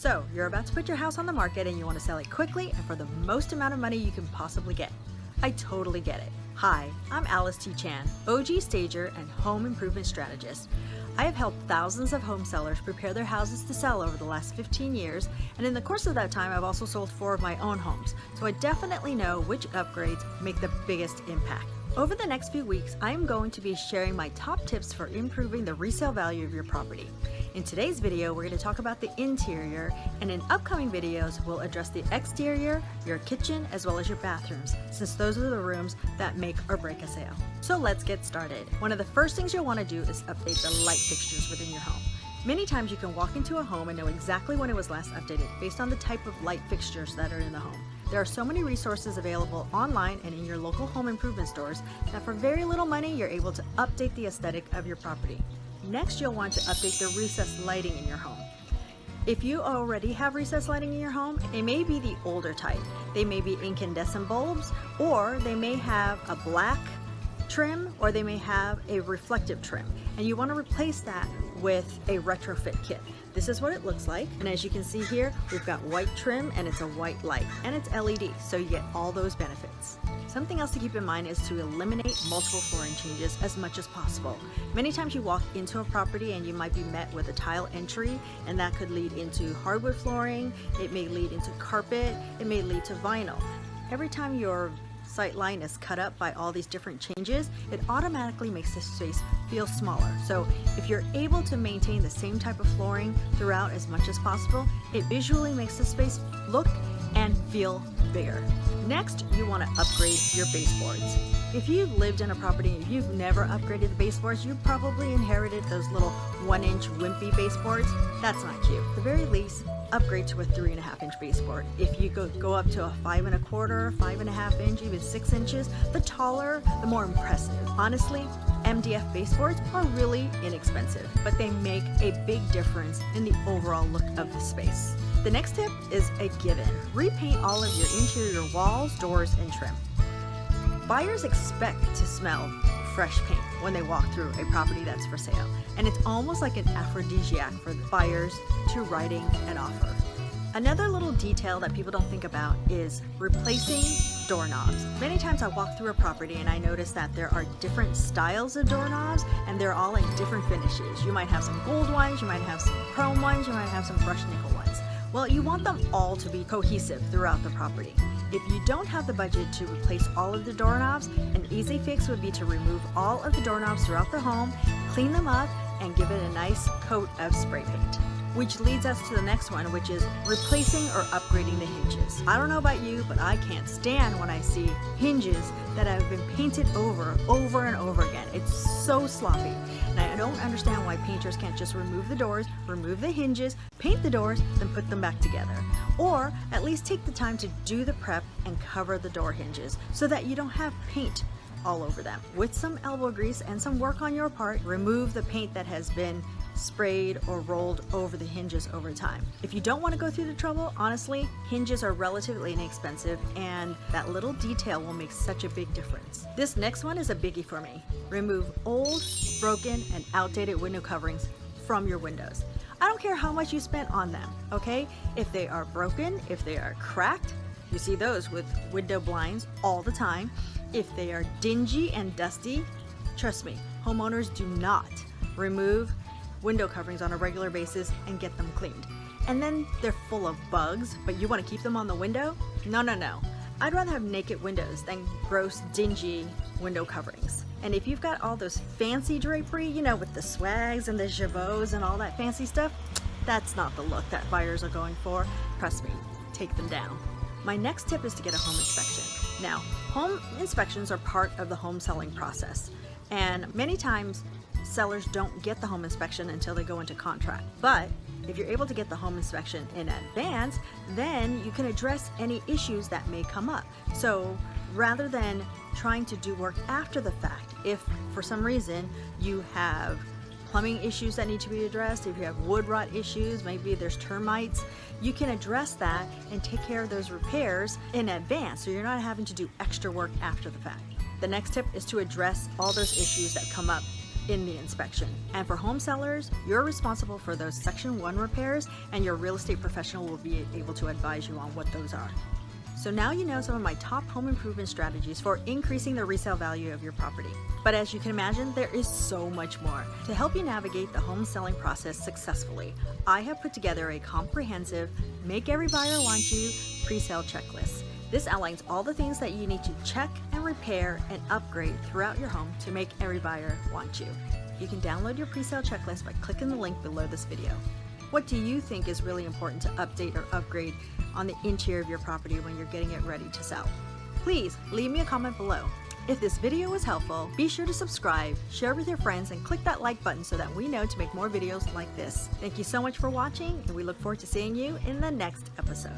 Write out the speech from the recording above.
So, you're about to put your house on the market and you want to sell it quickly and for the most amount of money you can possibly get. I totally get it. Hi, I'm Alice T. Chan, OG stager and home improvement strategist. I have helped thousands of home sellers prepare their houses to sell over the last 15 years, and in the course of that time, I've also sold 4 of my own homes, so I definitely know which upgrades make the biggest impact. Over the next few weeks, I am going to be sharing my top tips for improving the resale value of your property. In today's video, we're going to talk about the interior, and in upcoming videos, we'll address the exterior, your kitchen, as well as your bathrooms, since those are the rooms that make or break a sale. So let's get started. One of the first things you'll want to do is update the light fixtures within your home. Many times you can walk into a home and know exactly when it was last updated based on the type of light fixtures that are in the home. There are so many resources available online and in your local home improvement stores that for very little money, you're able to update the aesthetic of your property. Next, you'll want to update the recessed lighting in your home. If you already have recessed lighting in your home, it may be the older type. They may be incandescent bulbs, or they may have a black trim, or they may have a reflective trim, and you want to replace that with a retrofit kit. This is what it looks like, and as you can see here, we've got white trim and it's a white light, and it's LED, so you get all those benefits. Something else to keep in mind is to eliminate multiple flooring changes as much as possible. Many times you walk into a property and you might be met with a tile entry, and that could lead into hardwood flooring, it may lead into carpet, it may lead to vinyl. Every time your sight line is cut up by all these different changes, it automatically makes this space feel smaller. So if you're able to maintain the same type of flooring throughout as much as possible, it visually makes the space look and feel bigger. Next, you want to upgrade your baseboards. If you've lived in a property and you've never upgraded the baseboards, you probably inherited those little 1-inch wimpy baseboards. That's not cute. At the very least, upgrade to a 3.5-inch baseboard. If you go up to a 5 1/4, 5.5 inch, even 6 inches, the taller, the more impressive. Honestly, MDF baseboards are really inexpensive, but they make a big difference in the overall look of the space. The next tip is a given. Repaint all of your interior walls, doors, and trim. Buyers expect to smell fresh paint when they walk through a property that's for sale, and it's almost like an aphrodisiac for the buyers to writing an offer. Another little detail that people don't think about is replacing doorknobs. Many times I walk through a property and I notice that there are different styles of doorknobs and they're all in different finishes. You might have some gold ones, you might have some chrome ones, you might have some brushed nickel ones. Well, you want them all to be cohesive throughout the property. If you don't have the budget to replace all of the doorknobs, an easy fix would be to remove all of the doorknobs throughout the home, clean them up, and give it a nice coat of spray paint. Which leads us to the next one, which is replacing or upgrading the hinges. I don't know about you, but I can't stand when I see hinges that have been painted over and over again. It's so sloppy. And I don't understand why painters can't just remove the doors, remove the hinges, paint the doors, then put them back together. Or at least take the time to do the prep and cover the door hinges so that you don't have paint all over them. With some elbow grease and some work on your part, remove the paint that has been sprayed or rolled over the hinges over time. If you don't want to go through the trouble, honestly, hinges are relatively inexpensive and that little detail will make such a big difference. This next one is a biggie for me. Remove old, broken, and outdated window coverings from your windows. I don't care how much you spent on them, okay? If they are broken, if they are cracked, you see those with window blinds all the time. If they are dingy and dusty, trust me, homeowners do not remove window coverings on a regular basis and get them cleaned. And then they're full of bugs, but you want to keep them on the window? No. I'd rather have naked windows than gross, dingy window coverings. And if you've got all those fancy drapery, you know, with the swags and the javots and all that fancy stuff, that's not the look that buyers are going for. Trust me, take them down. My next tip is to get a home inspection. Now, home inspections are part of the home selling process, and many times sellers don't get the home inspection until they go into contract. But if you're able to get the home inspection in advance, then you can address any issues that may come up. So rather than trying to do work after the fact, if for some reason you have plumbing issues that need to be addressed, if you have wood rot issues, maybe there's termites, you can address that and take care of those repairs in advance so you're not having to do extra work after the fact. The next tip is to address all those issues that come up in the inspection. And for home sellers, you're responsible for those Section 1 repairs, and your real estate professional will be able to advise you on what those are. So now you know some of my top home improvement strategies for increasing the resale value of your property. But as you can imagine, there is so much more. To help you navigate the home selling process successfully, I have put together a comprehensive Make Every Buyer Want You pre-sale checklist. This outlines all the things that you need to check and repair and upgrade throughout your home to make every buyer want you. You can download your pre-sale checklist by clicking the link below this video. What do you think is really important to update or upgrade on the interior of your property when you're getting it ready to sell? Please leave me a comment below. If this video was helpful, be sure to subscribe, share with your friends, and click that like button so that we know to make more videos like this. Thank you so much for watching, and we look forward to seeing you in the next episode.